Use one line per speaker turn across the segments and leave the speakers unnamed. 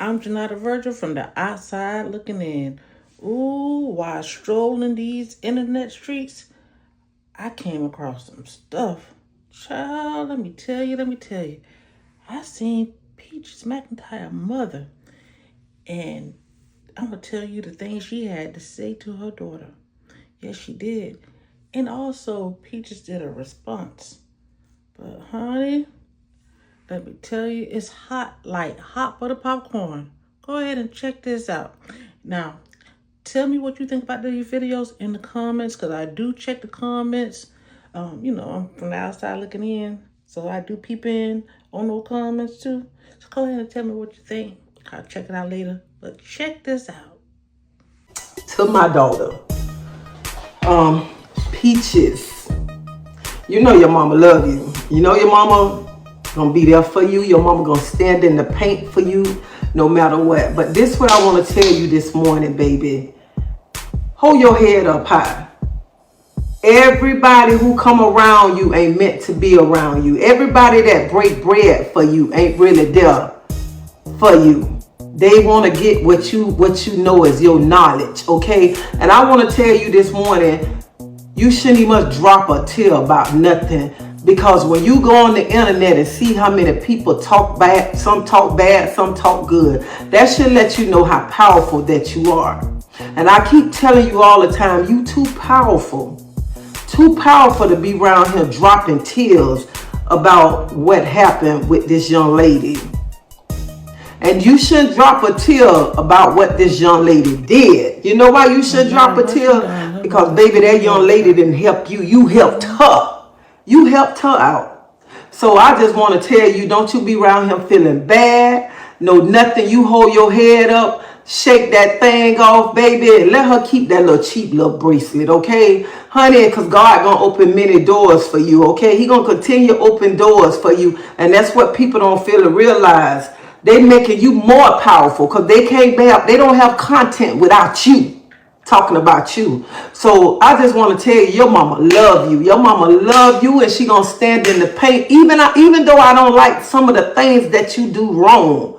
I'm Janata Virgil from the outside looking in. Ooh, while strolling these internet streets, I came across some stuff. Child, let me tell you. I seen Peach McIntyre mother, and I'm gonna tell you the things she had to say to her daughter. Yes, she did. And also, Peaches did a response. But honey, let me tell you, it's hot like hot butter popcorn. Go ahead and check this out. Now, tell me what you think about these videos in the comments, because I do check the comments. I'm from the outside looking in, so I do peep in on those comments too. So go ahead and tell me what you think. I'll check it out later. But check this out.
To my daughter, Peaches, you know your mama love you. You know your mama gonna be there for you. Your mama gonna stand in the paint for you no matter what. But this what I want to tell you this morning, baby. Hold your head up high. Everybody who come around you ain't meant to be around you. Everybody that break bread for you ain't really there for you. They want to get what you know is your knowledge, okay? And I want to tell you this morning, you shouldn't even drop a tear about nothing, because when you go on the internet and see how many people talk bad, some talk bad, some talk good, that should let you know how powerful that you are. And I keep telling you all the time, you too powerful to be around here dropping tears about what happened with this young lady. And you shouldn't drop a tear about what this young lady did. You know why you should drop a tear? Because baby, that young lady didn't help you. You helped her. You helped her out. So I just want to tell you, don't you be around here feeling bad. No, nothing. You hold your head up. Shake that thing off, baby, and let her keep that little cheap little bracelet, okay? Honey, because God going to open many doors for you, okay? He going to continue to open doors for you. And that's what people don't feel to realize. They making you more powerful because they don't have content without you talking about you. So I just want to tell you, your mama love you. Your mama love you, and she gonna stand in the paint. Even though I don't like some of the things that you do wrong,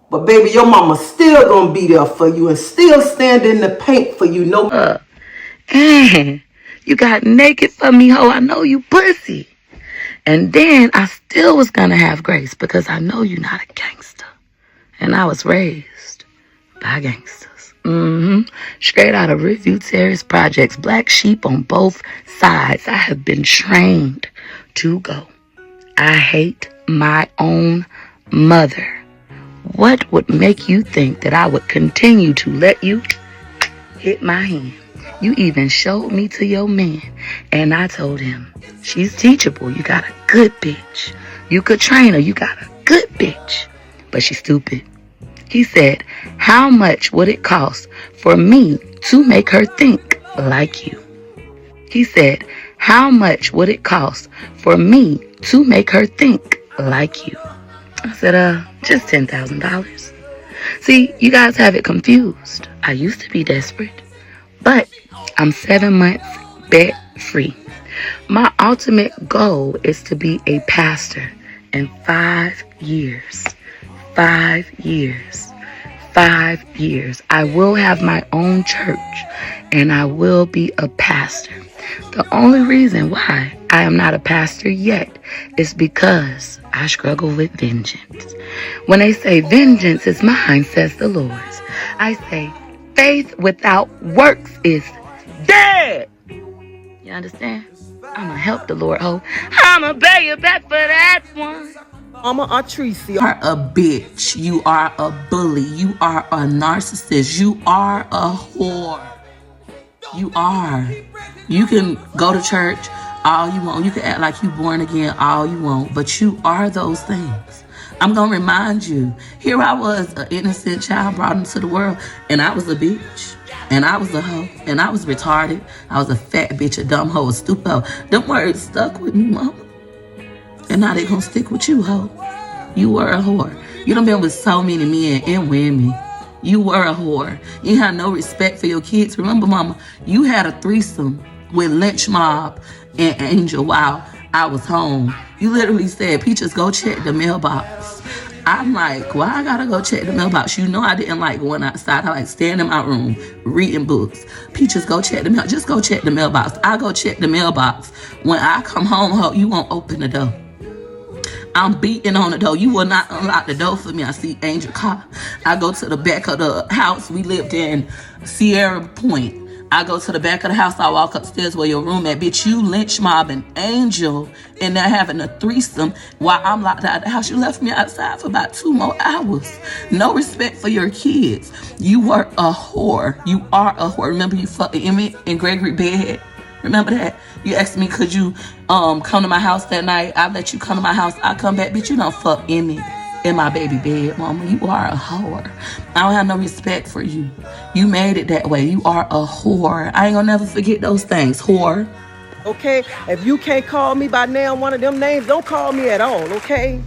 but baby, your mama still gonna be there for you and still stand in the paint for you. No.
You got naked for me, ho. I know you pussy. And then I still was gonna have grace because I know you're not a gangster. And I was raised by gangsters. Straight out of Review Terrace Projects, black sheep on both sides. I have been trained to go. I hate my own mother. What would make you think that I would continue to let you hit my hand? You even showed me to your man, and I told him, she's teachable. You got a good bitch. You could train her. You got a good bitch. But she's stupid. He said, how much would it cost for me to make her think like you? He said, how much would it cost for me to make her think like you? I said, just $10,000. See, you guys have it confused. I used to be desperate, but I'm 7 months debt free. My ultimate goal is to be a pastor in 5 years. 5 years. 5 years. I will have my own church and I will be a pastor. The only reason why I am not a pastor yet is because I struggle with vengeance. When they say vengeance is mine, says the Lord, I say faith without works is dead. You understand? I'm gonna help the Lord, ho. I'm gonna pay you back for that one.
Mama Artrice,
You are a bitch. You are a bully. You are a narcissist. You are a whore. You are. You can go to church all you want. You can act like you born again all you want. But you are those things. I'm going to remind you. Here I was, an innocent child brought into the world. And I was a bitch. And I was a hoe. And I was retarded. I was a fat bitch, a dumb hoe, a stupid hoe. Them words stuck with me, mama. And now they going to stick with you, hoe. You were a whore. You done been with so many men and women. You were a whore. You had no respect for your kids. Remember, mama, you had a threesome with Lynch Mob and Angel while I was home. You literally said, Peaches, go check the mailbox. I'm like, why I gotta go check the mailbox? You know I didn't like going outside. I like staying in my room, reading books. Peaches, go check the mail. Just go check the mailbox. I go check the mailbox. When I come home, you won't open the door. I'm beating on the door. You will not unlock the door for me. I see Angel car. I go to the back of the house. We lived in Sierra Point. I go to the back of the house. I walk upstairs where your room at. Bitch, you lynch mobbing Angel and they're having a threesome while I'm locked out of the house. You left me outside for about 2 more hours. No respect for your kids. You were a whore. You are a whore. Remember you fucked Emmett and Gregory bed? Remember that? You asked me, could you come to my house that night? I let you come to my house. I come back, bitch, you don't fuck Emmett in my baby bed, mama. You are a whore. I don't have no respect for you. You made it that way. You are a whore. I ain't gonna never forget those things, whore.
Okay? If you can't call me by now one of them names, don't call me at all, okay?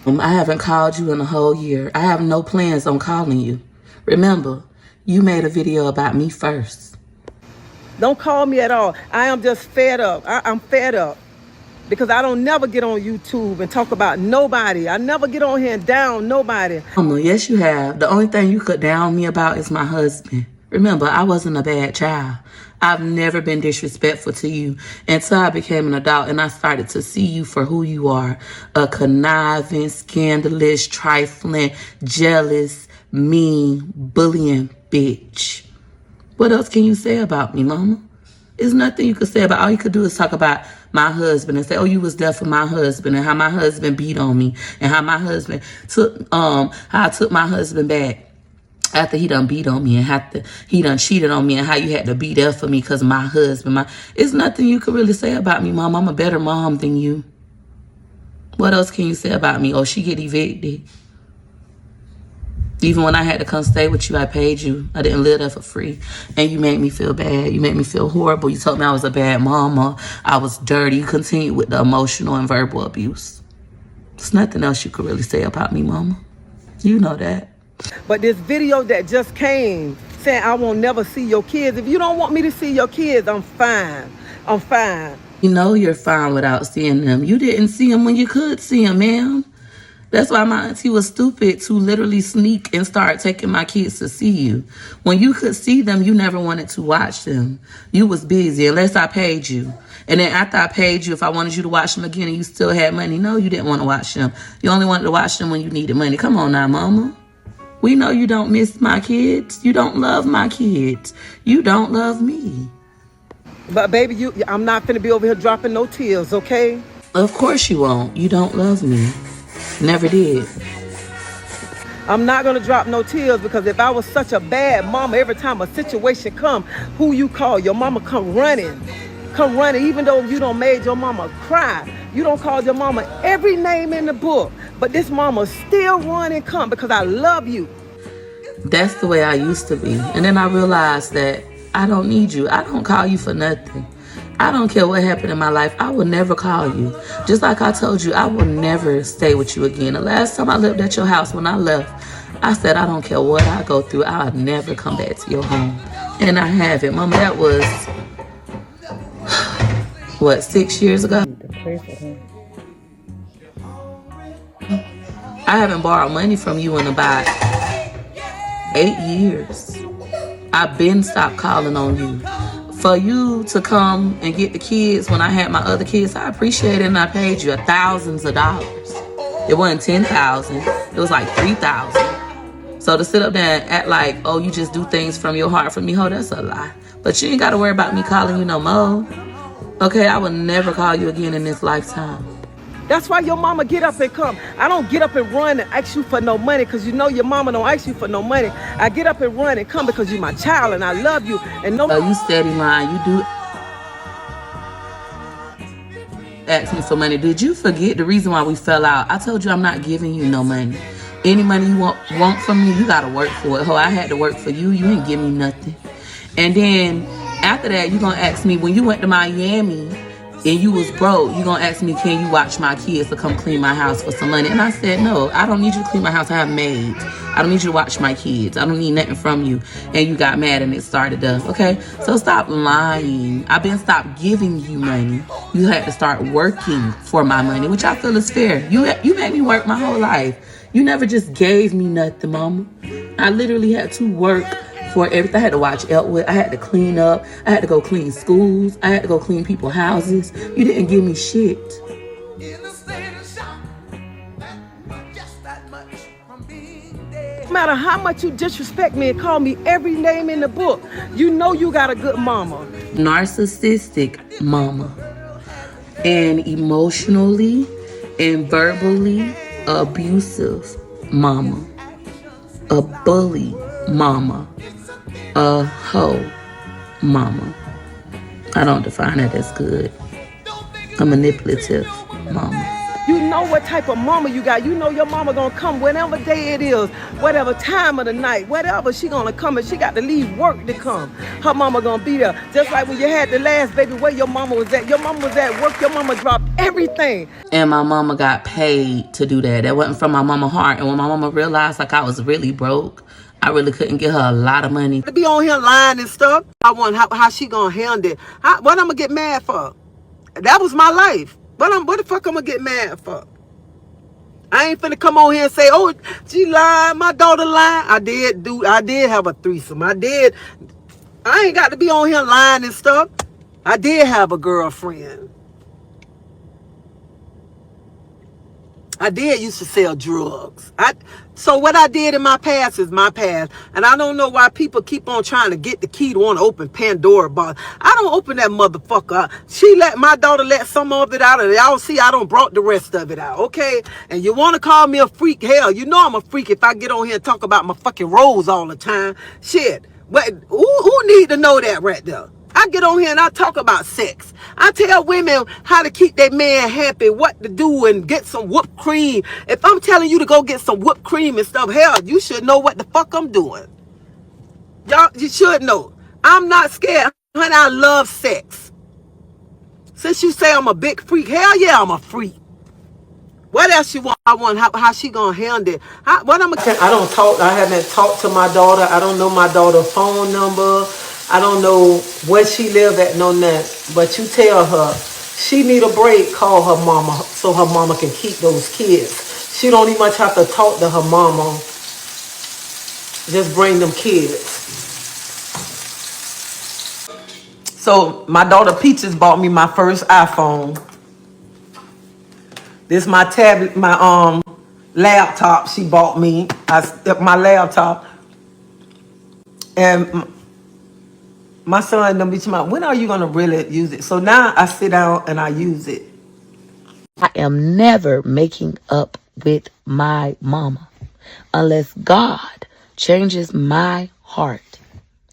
I haven't called you in a whole year. I have no plans on calling you. Remember, you made a video about me first.
Don't call me at all. I am just fed up. I'm fed up. Because I don't never get on YouTube and talk about nobody. I never get on here and down nobody.
Mama, yes, you have. The only thing you could down me about is my husband. Remember, I wasn't a bad child. I've never been disrespectful to you until I became an adult and I started to see you for who you are. A conniving, scandalous, trifling, jealous, mean, bullying bitch. What else can you say about me, mama? There's nothing you could say about. All you could do is talk about my husband and say, oh, you was there for my husband and how my husband beat on me and how my husband took, how I took my husband back after he done beat on me and he done cheated on me and how you had to be there for me because of my husband. It's nothing you could really say about me, mom. I'm a better mom than you. What else can you say about me? Oh, she get evicted. Even when I had to come stay with you, I paid you. I didn't live there for free. And you made me feel bad. You made me feel horrible. You told me I was a bad mama. I was dirty. You continued with the emotional and verbal abuse. There's nothing else you could really say about me, mama. You know that.
But this video that just came saying I won't never see your kids. If you don't want me to see your kids, I'm fine. I'm fine.
You know you're fine without seeing them. You didn't see them when you could see them, ma'am. That's why my auntie was stupid to literally sneak and start taking my kids to see you. When you could see them, you never wanted to watch them. You was busy unless I paid you. And then after I paid you, if I wanted you to watch them again and you still had money, no, you didn't want to watch them. You only wanted to watch them when you needed money. Come on now, mama. We know you don't miss my kids. You don't love my kids. You don't love me.
But baby, I'm not finna be over here dropping no tears, okay?
Of course you won't. You don't love me. Never did.
I'm not gonna drop no tears because if I was such a bad mama, every time a situation come, who you call? Your mama come running. Come running, even though you don't made your mama cry. You don't call your mama every name in the book. But this mama still run and come because I love you.
That's the way I used to be. And then I realized that I don't need you. I don't call you for nothing. I don't care what happened in my life. I will never call you. Just like I told you, I will never stay with you again. The last time I lived at your house, when I left, I said, I don't care what I go through. I'll never come back to your home. And I haven't. Mama, that was, what, 6 years ago? I haven't borrowed money from you in about 8 years. I've been stopped calling on you. For you to come and get the kids when I had my other kids, I appreciate it and I paid you thousands of dollars. It wasn't 10,000. It was like 3,000. So to sit up there and act like, oh, you just do things from your heart for me, oh, that's a lie. But you ain't got to worry about me calling you no more. Okay, I will never call you again in this lifetime.
That's why your mama get up and come. I don't get up and run and ask you for no money because you know your mama don't ask you for no money. I get up and run and come because you're my child and I love you. And no.
You steady lying. You do ask me for money. Did you forget the reason why we fell out? I told you I'm not giving you no money. Any money you want from me, you got to work for it. Oh, I had to work for you. You ain't give me nothing. And then after that, you going to ask me, when you went to Miami and you was broke, you gonna ask me, can you watch my kids to come clean my house for some money? And I said, no, I don't need you to clean my house. I have maids. I don't need you to watch my kids. I don't need nothing from you. And you got mad and it started up. Okay, so stop lying. I've been stopped giving you money. You had to start working for my money, which I feel is fair. You made me work my whole life. You never just gave me nothing, mama. I literally had to work for everything. I had to watch Elwood. I had to clean up. I had to go clean schools. I had to go clean people's houses. You didn't give me shit.
No matter how much you disrespect me and call me every name in the book, you know you got a good mama.
Narcissistic mama. And emotionally and verbally abusive mama. A bully mama. A hoe mama. I don't define it as good. A manipulative mama.
You know what type of mama you got. You know your mama gonna come whatever day it is, whatever time of the night, whatever she gonna come, and she got to leave work to come. Her mama gonna be there. Just like when you had the last baby, where your mama was at. Your mama was at work. Your mama dropped everything.
And my mama got paid to do that. That wasn't from my mama heart. And when my mama realized like I was really broke, I really couldn't get her a lot of money.
To be on here lying and stuff. I want how she gonna handle it. What I'm gonna get mad for? That was my life. What the fuck I'm gonna get mad for? I ain't finna come on here and say, oh, she lied, my daughter lied. I did have a threesome. I ain't got to be on here lying and stuff. I did have a girlfriend. I did used to sell drugs. So what I did in my past is my past. And I don't know why people keep on trying to get the key to want to open Pandora box. I don't open that motherfucker. My daughter let some of it out. And y'all see I don't brought the rest of it out. Okay? And you want to call me a freak? Hell, you know I'm a freak if I get on here and talk about my fucking rolls all the time. Shit. But who need to know that right there? I get on here and I talk about sex. I tell women how to keep their man happy, what to do, and get some whipped cream. If I'm telling you to go get some whipped cream and stuff, hell, you should know what the fuck I'm doing. Y'all, you should know. I'm not scared. Honey, I love sex. Since you say I'm a big freak, hell yeah, I'm a freak. What else you want? I want how she gonna handle it. I don't talk. I haven't talked to my daughter. I don't know my daughter's phone number. I don't know where she live at, no nothing. But you tell her she need a break, call her mama so her mama can keep those kids. She don't even much have to talk to her mama. Just bring them kids. So my daughter Peaches bought me my first iPhone. This my tablet, my laptop she bought me. My laptop. And my son done be talking about, when are you gonna really use it? So now I sit down and I use it.
I am never making up with my mama unless God changes my heart.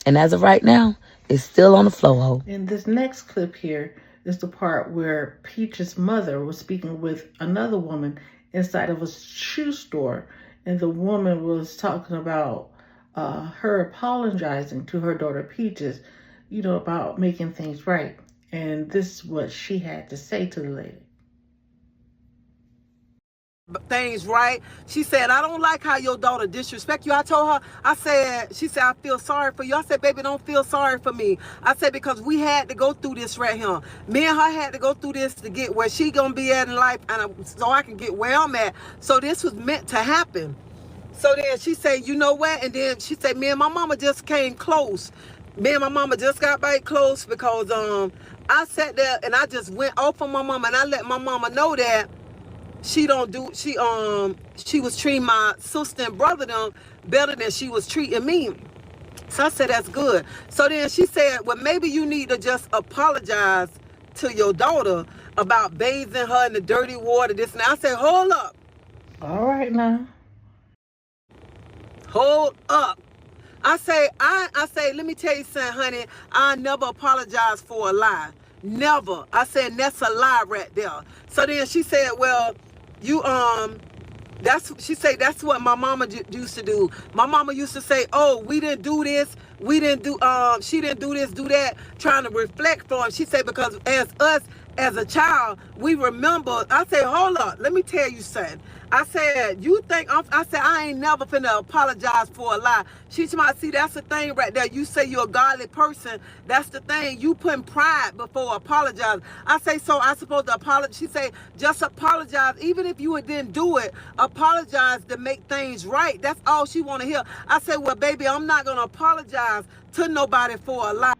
And as of right now, it's still on the flow hole.
In this next clip here is the part where Peach's mother was speaking with another woman inside of a shoe store. And the woman was talking about her apologizing to her daughter Peaches, about making things right. And this is what she had to say to the lady.
Things right. She said, I don't like how your daughter disrespect you. I told her, she said, I feel sorry for you. I said, baby, don't feel sorry for me. I said, because we had to go through this right here. Me and her had to go through this to get where she gonna be at in life, and so I can get where I'm at. So this was meant to happen. So then she said, you know what? And then she said, me and my mama just came close. Me and my mama just got back close because I sat there and I just went off on my mama, and I let my mama know that she was treating my sister and brother them better than she was treating me. So I said, that's good. So then she said, well, maybe you need to just apologize to your daughter about bathing her in the dirty water, this and that. I said, hold up.
All right now.
Hold up. I say, let me tell you something, honey. I never apologize for a lie. Never. I said, that's a lie right there. So then she said, well, she said, that's what my mama used to do. My mama used to say, oh, we didn't do this. She didn't do this, do that, trying to reflect for him. She said, because as us as a child, we remember. I say, hold up, let me tell you something. I said, you think I said, I ain't never finna apologize for a lie. She might see, that's the thing right there. You say you're a godly person. That's the thing. You putting pride before apologize. I say, so I supposed to apologize. She say, just apologize. Even if you didn't do it, apologize to make things right. That's all she want to hear. I say, well, baby, I'm not going to apologize to nobody for a lie.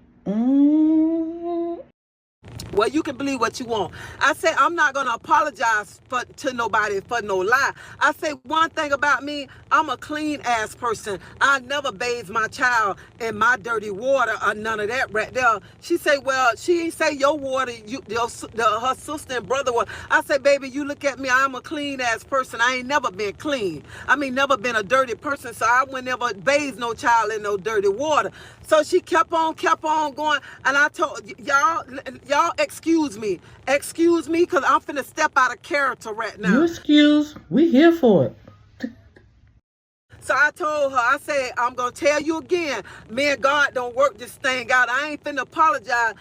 Well, you can believe what you want. I say, I'm not going to apologize to nobody for no lie. I say, one thing about me, I'm a clean ass person. I never bathe my child in my dirty water or none of that right there. She say, well, she ain't say your water, her sister and brother water. I say, baby, you look at me, I'm a clean ass person. I ain't never been clean. I mean, never been a dirty person, so I would never bathe no child in no dirty water. So she kept on going, and I told y'all excuse me, because I'm finna step out of character right now.
You excuse, we here for it.
So I told her, I said, I'm going to tell you again, me and God don't work this thing out. I ain't finna apologize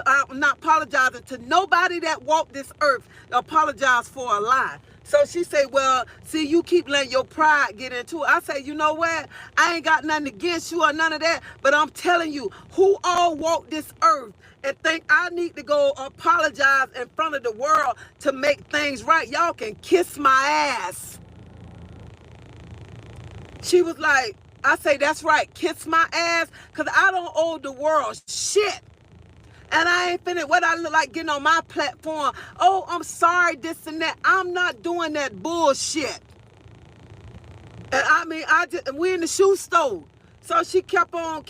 I'm not apologizing to nobody that walked this earth to apologize for a lie. So she said, well, see, you keep letting your pride get into it. I say, you know what? I ain't got nothing against you or none of that, but I'm telling you, who all walked this earth and think I need to go apologize in front of the world to make things right? Y'all can kiss my ass. She was like, I say, that's right, kiss my ass, because I don't owe the world shit. And I ain't finna, what I look like getting on my platform, oh, I'm sorry, this and that. I'm not doing that bullshit. And I mean, we in the shoe store. So she kept on.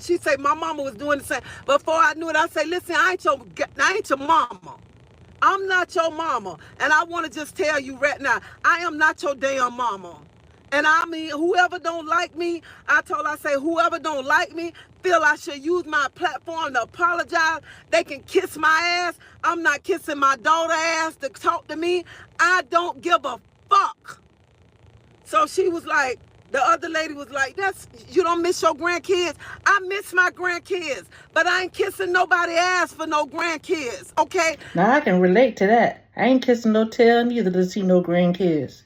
She said my mama was doing the same. Before I knew it, I say, listen, I ain't your mama. I'm not your mama. And I want to just tell you right now, I am not your damn mama. And I mean, whoever don't like me, I say, whoever don't like me, feel I should use my platform to apologize, they can kiss my ass. I'm not kissing my daughter ass to talk to me. I don't give a fuck. So she was like, the other lady was like, you don't miss your grandkids? I miss my grandkids, but I ain't kissing nobody ass for no grandkids, okay?
Now I can relate to that. I ain't kissing no tail neither to see no grandkids.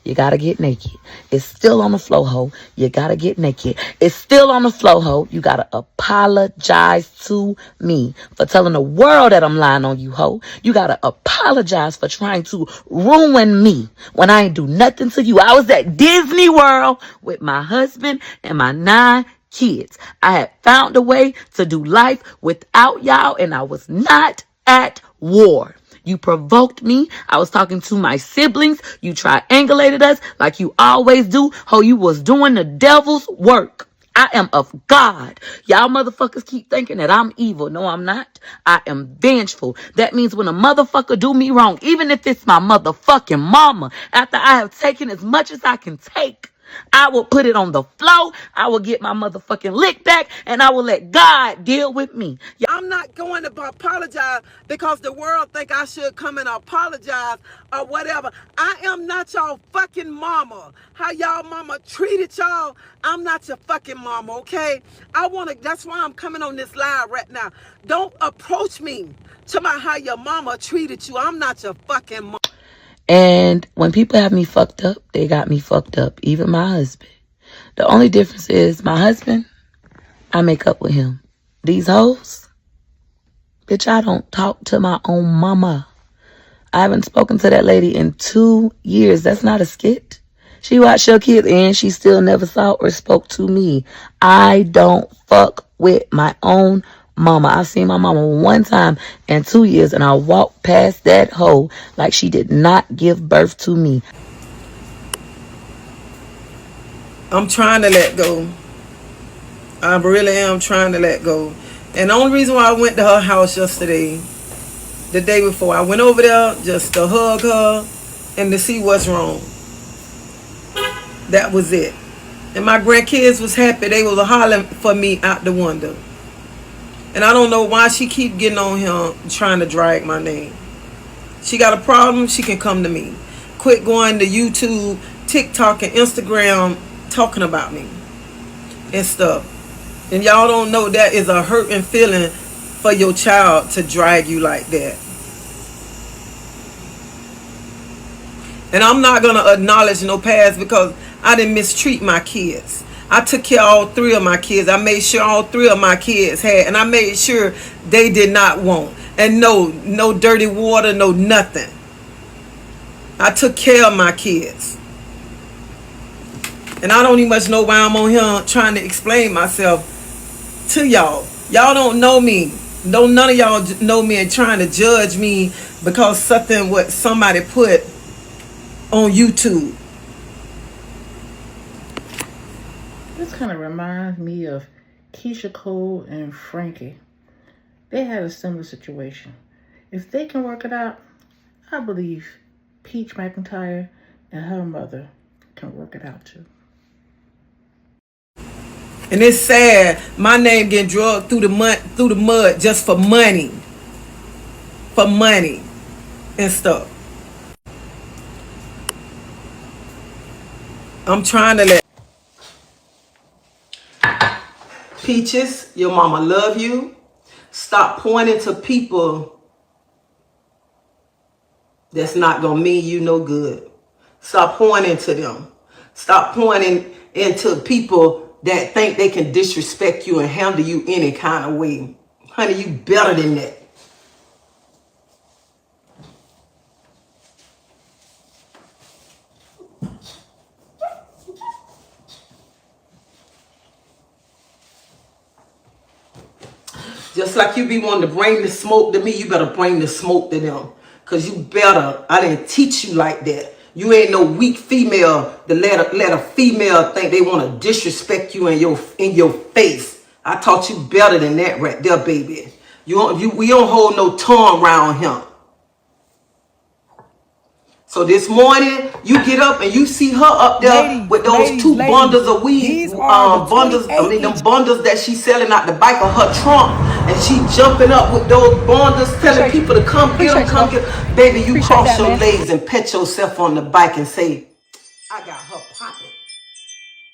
You gotta get naked. It's still on the flow, ho. You gotta get naked. It's still on the flow, ho. You gotta apologize to me for telling the world that I'm lying on you, ho. You gotta apologize for trying to ruin me when I ain't do nothing to you. I was at Disney World with my husband and my 9 kids. I had found a way to do life without y'all, and I was not at war. You provoked me. I was talking to my siblings. You triangulated us like you always do. Ho, you was doing the devil's work. I am of God. Y'all motherfuckers keep thinking that I'm evil. No, I'm not. I am vengeful. That means when a motherfucker do me wrong, even if it's my motherfucking mama, after I have taken as much as I can take, I will put it on the floor. I will get my motherfucking lick back, and I will let God deal with me.
I'm not going to apologize because the world think I should come and apologize or whatever. I am not y'all fucking mama. How y'all mama treated y'all, I'm not your fucking mama, okay? That's why I'm coming on this live right now. Don't approach me to how your mama treated you. I'm not your fucking mama.
And when people have me fucked up, they got me fucked up. Even my husband. The only difference is my husband, I make up with him. These hoes, bitch, I don't talk to my own mama. I haven't spoken to that lady in 2 years. That's not a skit. She watched your kids and she still never saw or spoke to me. I don't fuck with my own mama. I've seen my mama one time in 2 years, and I walked past that hoe like she did not give birth to me.
I'm trying to let go. I really am trying to let go. And the only reason why I went to her house yesterday, the day before, I went over there just to hug her and to see what's wrong. That was it. And my grandkids was happy. They was hollering for me out the window. And I don't know why she keep getting on here trying to drag my name. She got a problem, she can come to me. Quit going to YouTube, TikTok, and Instagram talking about me and stuff. And y'all don't know that is a hurting feeling for your child to drag you like that. And I'm not going to acknowledge no past because I didn't mistreat my kids. I took care of all 3 of my kids. I made sure all 3 of my kids had, and I made sure they did not want. And no dirty water, no nothing. I took care of my kids. And I don't even much know why I'm on here trying to explain myself to y'all. Y'all don't know me. None of y'all know me and trying to judge me because something what somebody put on YouTube.
This kind of reminds me of Keisha Cole and Frankie. They had a similar situation. If they can work it out, I believe Peach McIntyre and her mother can work it out too.
And it's sad, my name getting drugged through the mud just for money. For money and stuff. I'm trying to let Peaches, your mama love you. Stop pointing to people that's not gonna mean you no good. Stop pointing to them. Stop pointing into people that think they can disrespect you and handle you any kind of way. Honey, you better than that. Just like you be wanting to bring the smoke to me, you better bring the smoke to them. Because you better. I didn't teach you like that. You ain't no weak female to let a female think they want to disrespect you in your face. I taught you better than that right there, baby. We don't hold no tongue around him. So this morning, you get up and you see her up there with those 2 bundles of weed, them bundles that she's selling out the back of her trunk, and she jumping up with those bundles, telling people to come get them, come get them. Baby, you cross your legs and pet yourself on the bike and say, I got her popping.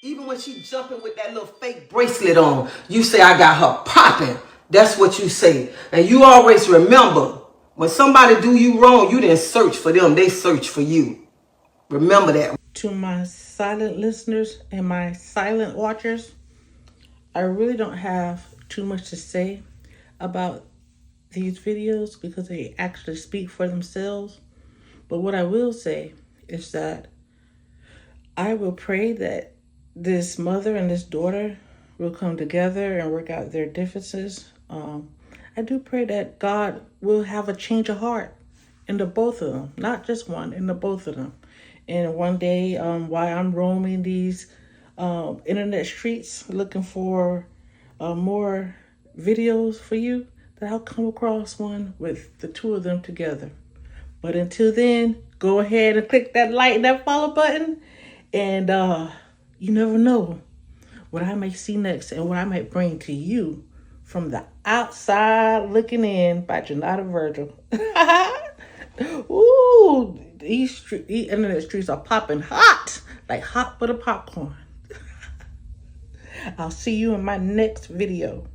Even when she jumping with that little fake bracelet on, you say, I got her popping. That's what you say. And you always remember, when somebody do you wrong, you didn't search for them. They search for you. Remember that.
To my silent listeners and my silent watchers, I really don't have too much to say about these videos because they actually speak for themselves. But what I will say is that I will pray that this mother and this daughter will come together and work out their differences. I do pray that God will have a change of heart in the both of them, not just one, in the both of them. And one day, while I'm roaming these internet streets looking for more videos for you, that I'll come across one with the 2 of them together. But until then, go ahead and click that like and that follow button. And you never know what I may see next and what I might bring to you from the outside looking in by Janata Virgil. Ooh, these internet streets are popping hot, like hot butter popcorn. I'll see you in my next video.